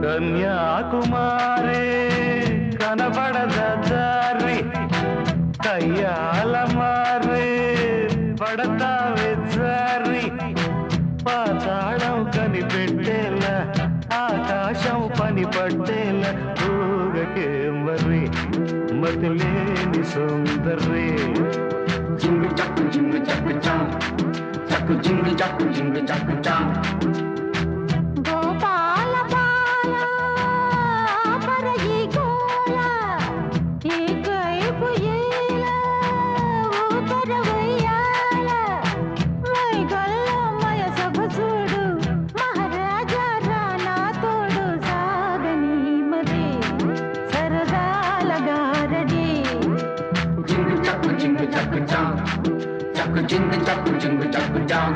కన్యాకుమారి కనబడద దారి కయ్యాల మారి పడతావే జారి పాతాళం కనిపెట్టేలా ఆకాశం పని పట్టేలా ఊగకే మరి మతిలేని సుందరి జింగు చక్కు చాం చక్కు జింగు చక్కు చాం గోపాల బాల పరగి గోల ఏకైపు ఏల ఊతర వయ్యాల మైగల్ల మయ సభసుడు మహారాజా రానా తోడు సాగని మరి సరదాల గారడి జింగు చక్కు చాం చక్కు జింగు చక్కు చాం